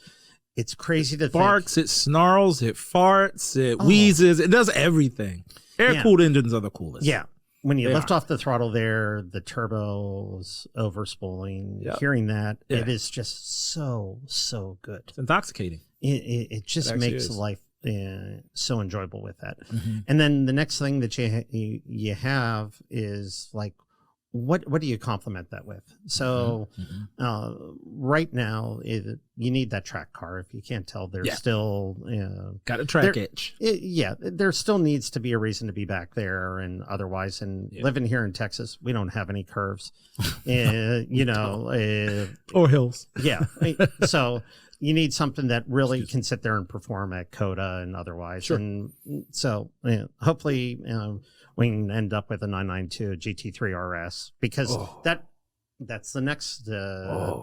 it's crazy to barks, it snarls, it farts, it wheezes, it does everything. Air-cooled engines are the coolest. Yeah. When you lift off the throttle there, the turbo's overspooling. Yep. Hearing that, it is just so good. It's intoxicating. It just makes life so enjoyable with that. And then the next thing that you have is like, what do you complement that with? So right now, you need that track car. If you can't tell, there's still got a track itch. There still needs to be a reason to be back there, and otherwise, and living here in Texas, we don't have any curves, you know, or hills. Yeah, so you need something that really can sit there and perform at COTA and otherwise. Sure. And so hopefully we can end up with a 992 GT3 RS, because that's the next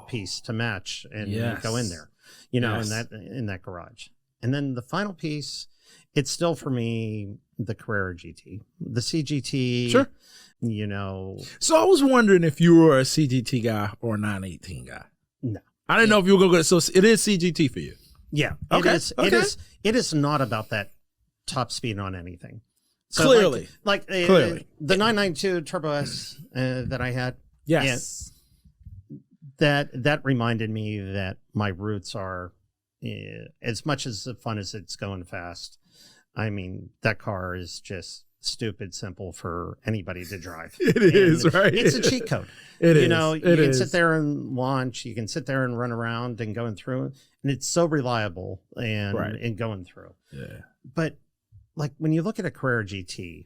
piece to match and go in there, you know, in that garage. And then the final piece, it's still for me the Carrera GT, the CGT. Sure. You know. So I was wondering if you were a CGT guy or a 918 guy. No. I didn't know if you were going to go. So it is CGT for you. Yeah. Okay. It is not about that top speed on anything. So clearly. Clearly. The 992 Turbo S that I had. Yes. That reminded me that my roots are, as much as fun as it's going fast, I mean, that car is just stupid simple for anybody to drive. It is, right? It's a cheat code. You know, you can sit there and launch, you can sit there and run around and going through, and it's so reliable and going through. Yeah. But like when you look at a Carrera GT,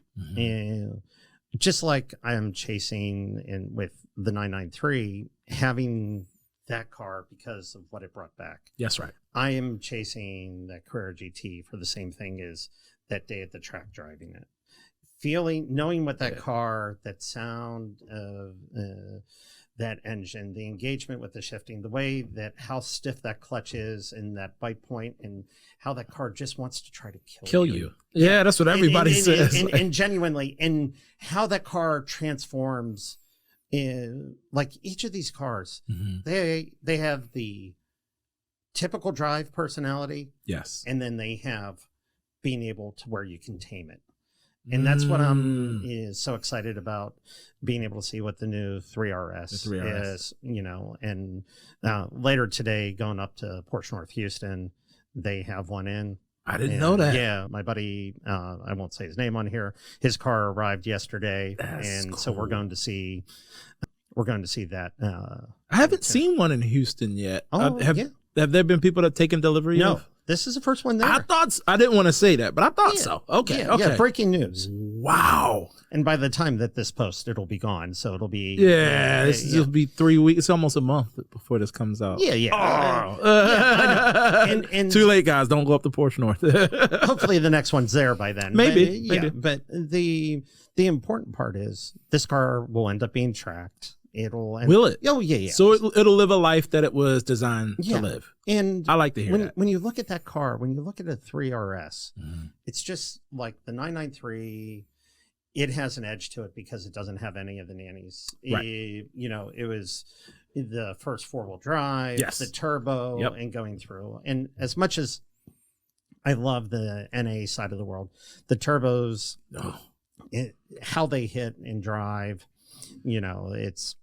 just like I am chasing with the 993, having that car because of what it brought back. Yes, right. I am chasing that Carrera GT for the same thing as that day at the track driving it. knowing what that car, that sound of that engine, the engagement with the shifting, the way that how stiff that clutch is and that bite point, and how that car just wants to try to kill you. Yeah, that's what everybody says. And genuinely, and how that car transforms in, like, each of these cars, they have the typical drive personality. Yes. And then they have being able to where you can tame it. And that's what I'm so excited about, being able to see what the new 3RS is, you know. And later today, going up to Porsche North Houston, they have one in. I didn't know that. Yeah, my buddy, I won't say his name on here. His car arrived yesterday, so we're going to see that. I haven't seen one in Houston yet. Oh, have there been people that have taken delivery? No. of? This is the first one there. I didn't want to say that, but I thought so. Okay. Yeah, breaking news. Wow. And by the time that this posts, it'll be gone. So it'll be. Yeah, this will be 3 weeks. It's almost a month before this comes out. Yeah. Oh. And too late, guys. Don't go up to Porsche North. Hopefully the next one's there by then. Maybe. But the important part is this car will end up being tracked. Will it? Oh, yeah. So it'll live a life that it was designed to live. And I like to hear that. When you look at that car, when you look at a 3RS, it's just like the 993. It has an edge to it because it doesn't have any of the nannies. Right. It was the first 4-wheel drive, the turbo, and going through. And as much as I love the NA side of the world, the turbos, how they hit and drive, it's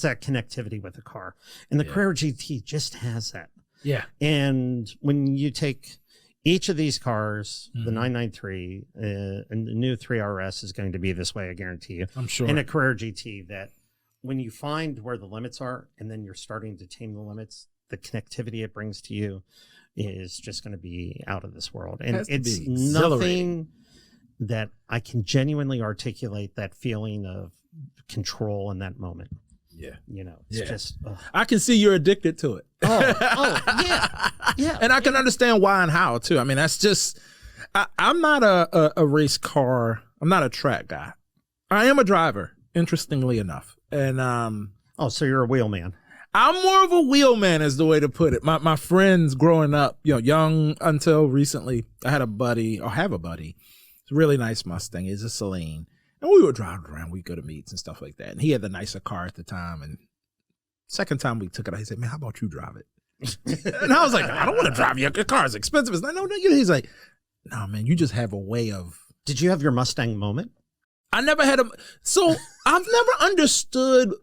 that connectivity with the car. And the Carrera GT just has that. Yeah. And when you take each of these cars, the 993 and the new 3RS is going to be this way, I guarantee you. I'm sure. And a Carrera GT, that when you find where the limits are and then you're starting to tame the limits, the connectivity it brings to you is just going to be out of this world. And it's nothing that I can genuinely articulate that feeling of control in that moment. Yeah. It's just. I can see you're addicted to it. Yeah. And I can understand why and how, too. I mean, that's just, I'm not a race car. I'm not a track guy. I am a driver, interestingly enough. And, so you're a wheel man. I'm more of a wheel man, is the way to put it. My friends growing up, young until recently, I have a buddy. It's a really nice Mustang. He's a Celine. And we were driving around. We'd go to meets and stuff like that. And he had the nicer car at the time. And second time we took it, he said, "Man, how about you drive it?" And I was like, "I don't want to drive your car. It's expensive." It's like, no. He's like, "No, man, you just have a way of." Did you have your Mustang moment? I never had so I've never understood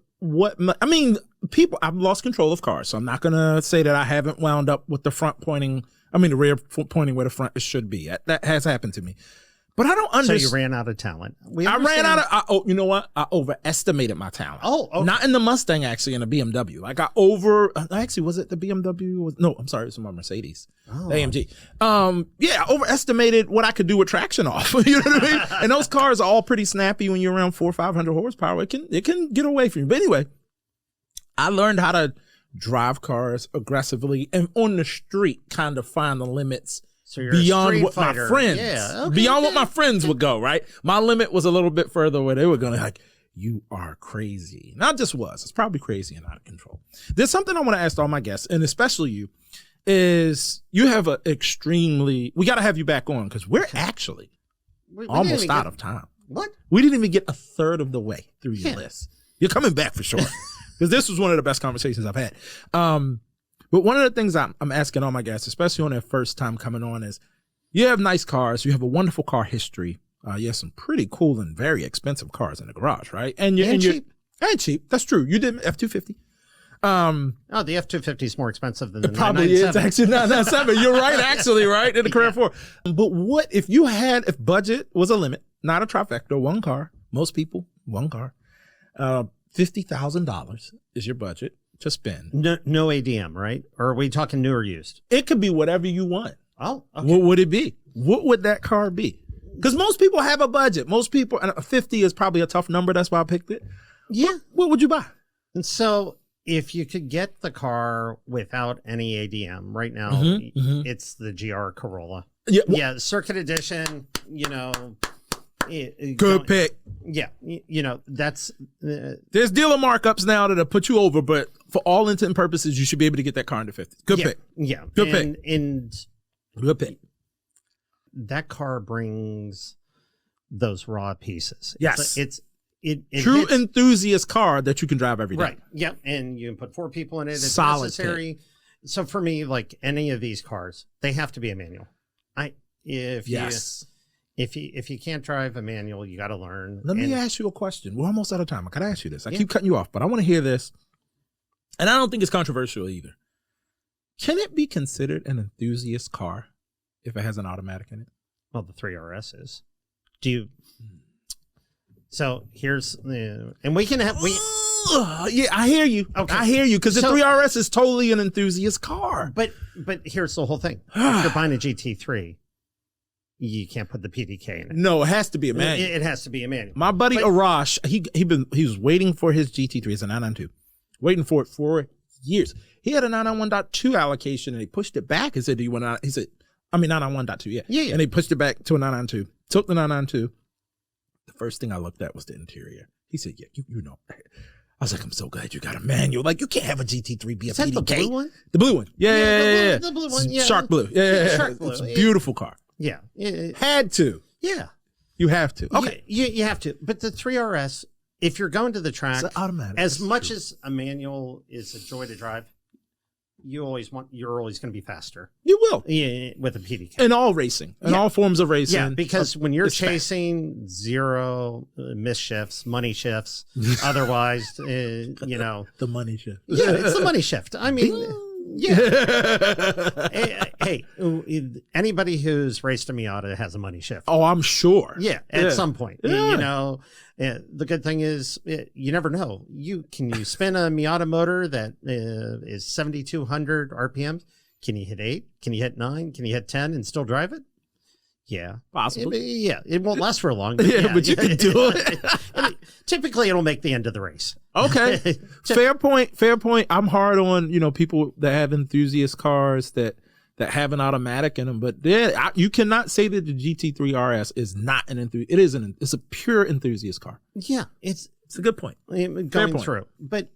people, I've lost control of cars. So I'm not going to say that I haven't wound up with the rear pointing where the front should be. That has happened to me. But I don't understand. So you ran out of talent. You know what? I overestimated my talent. Oh, okay. Not in the Mustang, actually, in the BMW. Like was it the BMW? No, I'm sorry. It was my Mercedes. AMG. I overestimated what I could do with traction off. You know what I mean? And those cars are all pretty snappy when you're around 400 or 500 horsepower. It can get away from you. But anyway, I learned how to drive cars aggressively and on the street kind of find the limits. So you're beyond what fighter. My friends, what my friends would go, right? My limit was a little bit further where they were going to like, "You are crazy." Not just was, it's probably crazy and out of control. There's something I want to ask all my guests, and especially you, is you have we got to have you back on because we're actually almost out of time. What? We didn't even get a third of the way through your list. You're coming back for sure. Because this was one of the best conversations I've had. But one of the things I'm asking all my guests, especially on their first time coming on, is you have nice cars. You have a wonderful car history. You have some pretty cool and very expensive cars in the garage, right? And cheap. And cheap. That's true. You did F-250. The F-250 is more expensive than the 997. Probably is actually 997. You're right, actually, right? In the Carrera 4. But what if if budget was a limit, not a trifecta, one car, most people, one car, $50,000 is your budget to spend. No ADM, right? Or are we talking new or used? It could be whatever you want. Oh, okay. What would it be? What would that car be? Because most people have a budget. Most people, and 50 is probably a tough number. That's why I picked it. Yeah. What would you buy? And so if you could get the car without any ADM right now, it's the GR Corolla. Yeah. Circuit edition, Good pick. Yeah, that's there's dealer markups now that'll put you over, but for all intent and purposes, you should be able to get that car in the 50s. Good pick. Yeah, good pick. And good pick. That car brings those raw pieces. Yes, it true enthusiast car that you can drive every day. Right. Yeah, and you can put 4 people in it. It's solid necessary. Pick. So for me, like any of these cars, they have to be a manual. If you can't drive a manual, you got to learn. Let me ask you a question. We're almost out of time. I got to ask you this. I keep cutting you off, but I want to hear this. And I don't think it's controversial either. Can it be considered an enthusiast car if it has an automatic in it? Well, the 3RS is. Do you? So here's and we can have yeah, I hear you. Okay. I hear you because the 3RS is totally an enthusiast car. But here's the whole thing. If you're buying a GT3, you can't put the PDK in it. No, it has to be a manual. It has to be a manual. My buddy Arash, he was waiting for his GT3. It's a 992, waiting for it for years. He had a 991.2 allocation and he pushed it back and said, "Do you want to?" He said, "I mean 991.2, yeah." And he pushed it back to a 992. Took the 992. The first thing I looked at was the interior. He said, "Yeah, you know." I was like, "I'm so glad you got a manual. Like, you can't have a GT3 be a PDK." The blue one? The blue one. Yeah. The blue one, yeah. Shark blue. Yeah. Shark blue. It's a beautiful car. Yeah. Had to. Yeah. You have to. Okay. You have to. But the 3RS, if you're going to the track, it's automatic. As much as a manual is a joy to drive, you're always going to be faster. You will. Yeah, with a PDK. In all racing. In all forms of racing. Yeah, because when you're chasing zero miss shifts, money shifts, otherwise, The money shift. Yeah, it's the money shift. I mean, yeah. hey, anybody who's raced a Miata has a money shift. Oh, I'm sure. Yeah, at some point. Yeah. The good thing is you never know. Can you spin a Miata motor that is 7,200 RPMs? Can you hit 8? Can you hit 9? Can you hit 10 and still drive it? Yeah, possibly. It won't last for long. But but you can do it. Typically, it'll make the end of the race. Okay, fair point. I'm hard on people that have enthusiast cars that have an automatic in them, but you cannot say that the GT3 RS is not an enthusiast. It's a pure enthusiast car. Yeah, it's a good point. Going through, but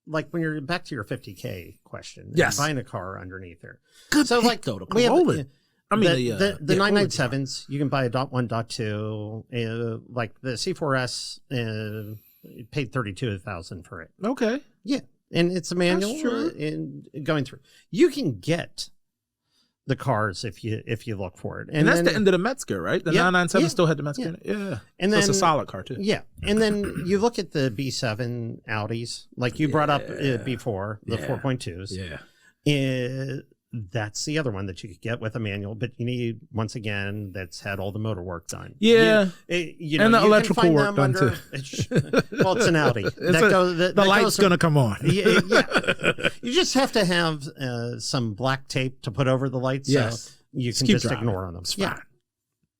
like when you're back to your 50K question, buying a car underneath there. Good so pick, like though, we have the 997s. You can buy a .1, .2. Like the C4S, paid $32,000 for it. Okay, yeah, and it's a manual. That's true. And going through, you can get the cars if you look for it, and that's the end of the Metzger, right? The 997 still had the Metzger in it. Yeah, and then it's a solid car too. Yeah, and then you look at the B7 Audis, like you brought up before, the 4.2s. Yeah. That's the other one that you could get with a manual, but you need, once again, that's had all the motor work done. Yeah. And the electrical work done too. Well, it's an Audi. The light's going to come on. Yeah. You just have to have some black tape to put over the lights. Yes. So you can just ignore them. It's fine.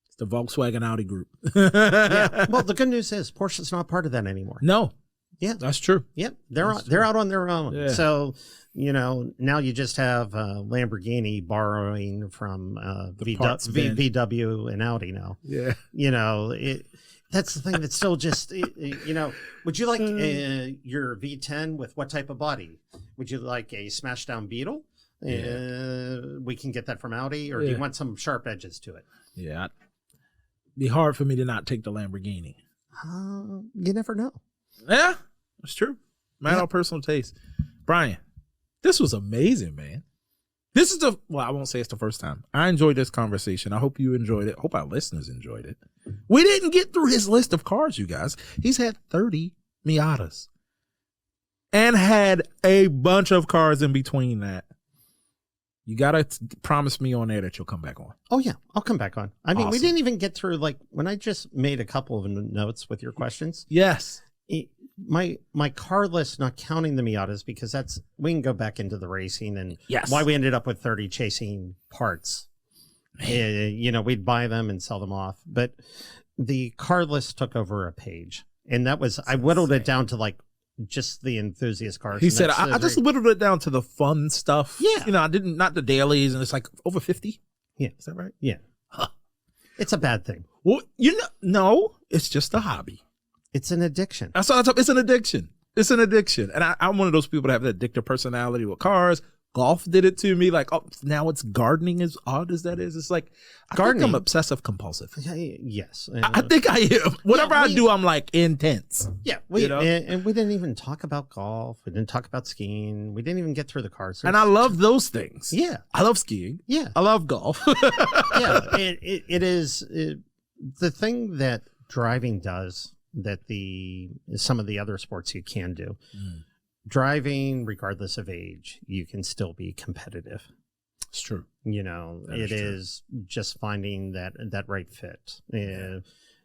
It's the Volkswagen Audi group. Yeah. Well, the good news is Porsche's not part of that anymore. No. Yeah. That's true. Yep. They're out on their own. Yeah. So, now you just have Lamborghini borrowing from VW and Audi now. Yeah. That's the thing that's still just, would you like your V10 with what type of body? Would you like a smashed down Beetle? We can get that from Audi, or do you want some sharp edges to it? Yeah. It'd be hard for me to not take the Lamborghini. You never know. Yeah, that's true. Matter of personal taste. Bryon, this was amazing, man. This is I won't say it's the first time. I enjoyed this conversation. I hope you enjoyed it. I hope our listeners enjoyed it. We didn't get through his list of cars, you guys. He's had 30 Miatas and had a bunch of cars in between that. You got to promise me on there that you'll come back on. Oh, yeah. I'll come back on. I mean, we didn't even get through, when I just made a couple of notes with your questions. Yes. My car list, not counting the Miatas, because we can go back into the racing and why we ended up with 30 chasing parts. We'd buy them and sell them off, but the car list took over a page, and I whittled it down to just the enthusiast cars. He said, I just whittled it down to the fun stuff. Yeah. I didn't, not the dailies, and it's over 50. Yeah. Is that right? Yeah. Huh. It's a bad thing. Well, no, it's just a hobby. It's an addiction. That's all. It's an addiction. It's an addiction. And I'm one of those people that have an addictive personality with cars. Golf did it to me. Like, oh, now it's gardening, as odd as that is. It's like, I think I'm obsessive compulsive. Yes. I think I am. Whatever I do, I'm like intense. Yeah. And we didn't even talk about golf. We didn't talk about skiing. We didn't even get through the cars. And I love those things. Yeah. I love skiing. Yeah. I love golf. Yeah. It is the thing that driving does that some of the other sports you can do. Driving, regardless of age, you can still be competitive. It's true. It is just finding that right fit.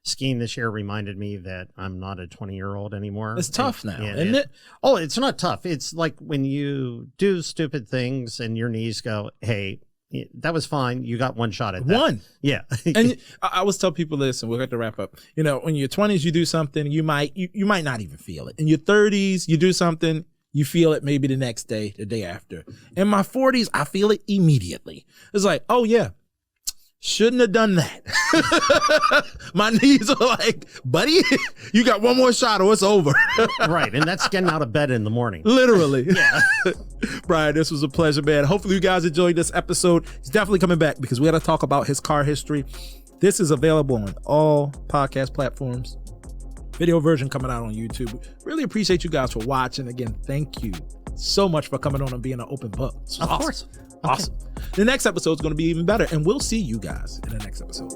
Skiing this year reminded me that I'm not a 20-year-old anymore. It's tough now, isn't it? Oh, it's not tough. It's like when you do stupid things and your knees go, hey, that was fine. You got one shot at that. One. Yeah. And I always tell people this, and we'll have to wrap up. When you're 20s, you do something, you might not even feel it. In your 30s, you do something, you feel it maybe the next day, the day after. In my 40s, I feel it immediately. It's like, oh yeah, shouldn't have done that. My knees are like, buddy, you got one more shot or it's over. Right. And that's getting out of bed in the morning. Literally. Yeah. Bryon, this was a pleasure, man. Hopefully you guys enjoyed this episode. He's definitely coming back because we got to talk about his car history. This is available on all podcast platforms. Video version coming out on YouTube. Really appreciate you guys for watching. Again, thank you so much for coming on and being an open book. Of course. Awesome. Okay. The next episode is going to be even better, and we'll see you guys in the next episode.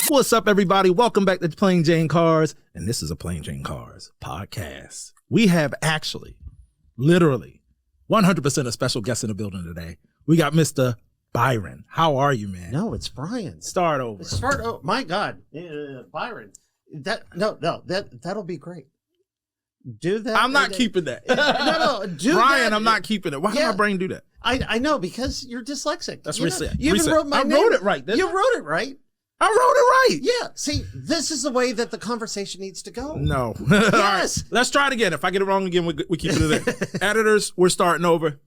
What's up, everybody? Welcome back to Plain Jane Cars, and this is a Plain Jane Cars podcast. We have actually, literally, 100% a special guest in the building today. We got Mr. Bryon. How are you, man? No, it's Bryon. Start over. My God, Bryon. That'll be great. Do that. I'm not keeping that. No, do Bryon, that. I'm not keeping it. Why did my brain do that? I know, because you're dyslexic. That's reset. You even wrote my name. I wrote it right. You wrote it right. I wrote it right. Yeah. See, this is the way that the conversation needs to go. No. Yes. All right. Let's try it again. If I get it wrong again, we keep it there. Editors, we're starting over.